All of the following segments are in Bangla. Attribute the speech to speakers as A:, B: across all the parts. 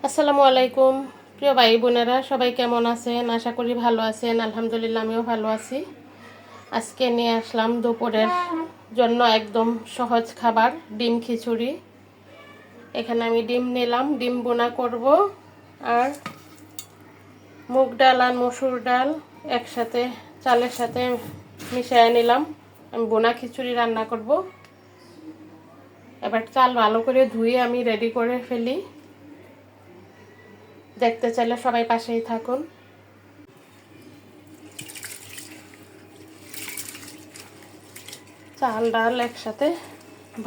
A: আসসালামু আলাইকুম প্রিয় ভাই বোনেরা, সবাই কেমন আছেন? আশা করি ভালো আছেন। আলহামদুলিল্লাহ, আমিও ভালো আছি। আজকে নিয়ে আসলাম দুপুরের জন্য একদম সহজ খাবার, ডিম খিচুড়ি। এখানে আমি ডিম নিলাম, ডিম বোনা করব। আর মুগ ডাল আর মসুর ডাল একসাথে চালের সাথে মিশিয়ে নিলাম। আমি বোনা খিচুড়ি রান্না করব। এবার চাল ভালো করে ধুয়ে আমি রেডি করে ফেলি। দেখতে চাইলে সবাই পাশেই থাকুন। চাল ডাল একসাথে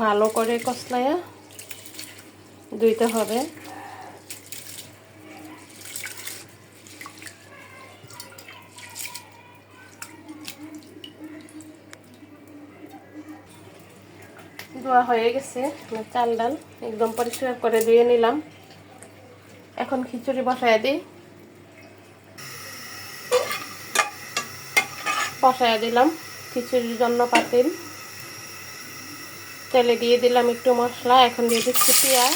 A: ভালো করে কষলাইয়া ধুইতে হবে। ধোয়া হয়ে গেছে, চাল ডাল একদম পরিষ্কার করে ধুয়ে নিলাম। এখন খিচুড়ি বসায় দিই। বসায় দিলাম খিচুড়ির জন্য পাতিল। তেলে দিয়ে দিলাম একটু মশলা। এখন দিয়ে দিচ্ছি পেঁয়াজ।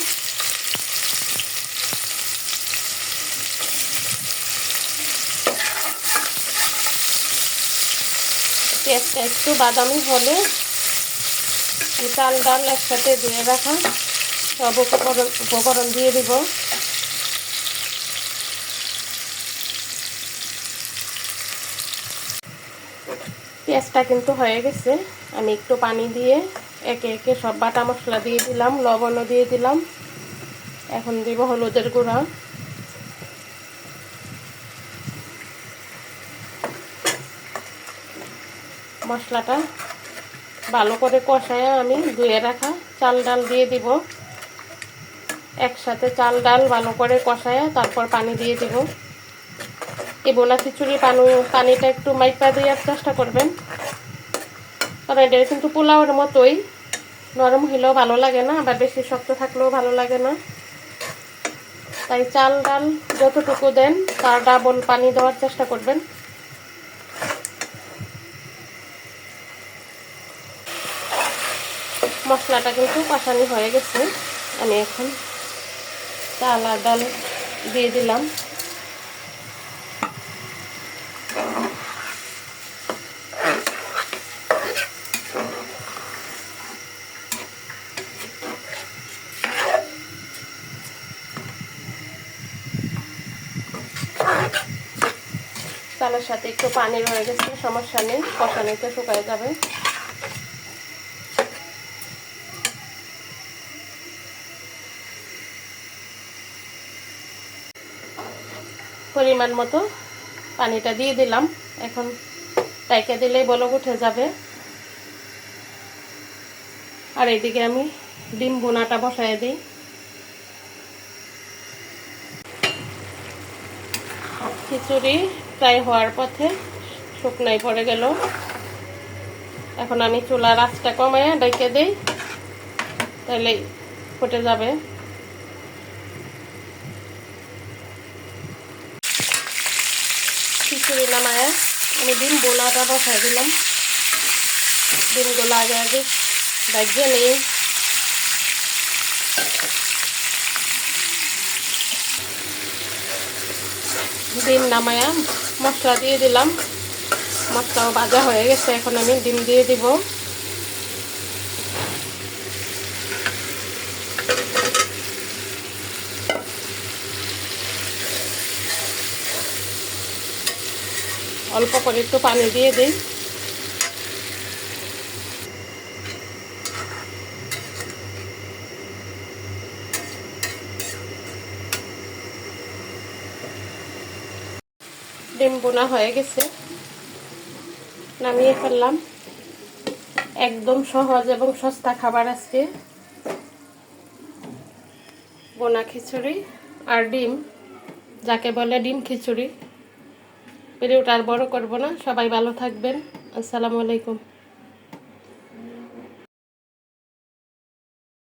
A: পেঁয়াজটা একটু বাদামি হলে চাল ডাল একসাথে ধুয়ে রাখা সব উপকরণ দিয়ে দিব। পেঁয়াজটা কিন্তু হয়ে গেছে। আমি একটু পানি দিয়ে একে একে সব বাটা মশলা দিয়ে দিলাম, লবণও দিয়ে দিলাম। এখন দিব হলুদের গুঁড়া। মশলাটা ভালো করে কষায় আমি ধুয়ে রাখা চাল ডাল দিয়ে দিব। একসাথে চাল ডাল ভালো করে কষায় তারপর পানি দিয়ে দিব। এই বোনা খিচুড়ি পানিটা একটু মাইপা দেওয়ার চেষ্টা করবেন, কারণ এটা কিন্তু পোলাওয়ের মতোই, নরম হলেও ভালো লাগে না, আবার বেশি শক্ত থাকলেও ভালো লাগে না। তাই চাল ডাল যতটুকু দেন তার ডাবল পানি দেওয়ার চেষ্টা করবেন। মশলাটা কিন্তু কষানি হয়ে গেছে। আমি এখন চাল আর ডাল দিয়ে দিলাম। চালের সাথে একটু পানি রয়ে গেছে, সমস্যা নেই, কষানিতে শুকায় যাবে। পরিমাণ মতো পানিটা দিয়ে দিলাম। এখন টাইকা দিলেই বলক উঠে যাবে। আর এইদিকে আমি ডিম বোনাটা বসায় দিই। খিচুড়ি প্রায় হওয়ার পথে, শুকনাই পড়ে গেল। এখন আমি চুলার আঁচটা কমায় ডাইকে দিই, তাহলে ফুটে যাবে। খিচুড়ি নামায় আমি ডিম বোনাটা বসাই দিলাম। ডিমগুলো আগে আগে ভাজিয়ে নিই। ডিম নামায়া মশলা দিয়ে দিলাম। মশলাও ভাজা হয়ে গেছে। এখন আমি ডিম দিয়ে দিব। অল্প করে একটু পানি দিয়ে দিই। ডিম বোনা হয়ে গেছে, নামিয়ে ফেললাম। একদম সহজ এবং সস্তা খাবার আজকে, বোনা খিচুড়ি আর ডিম, যাকে বলে ডিম খিচুড়ি। ভিডিওটা আর বড় করব না। সবাই ভালো থাকবেন। আসসালামু আলাইকুম।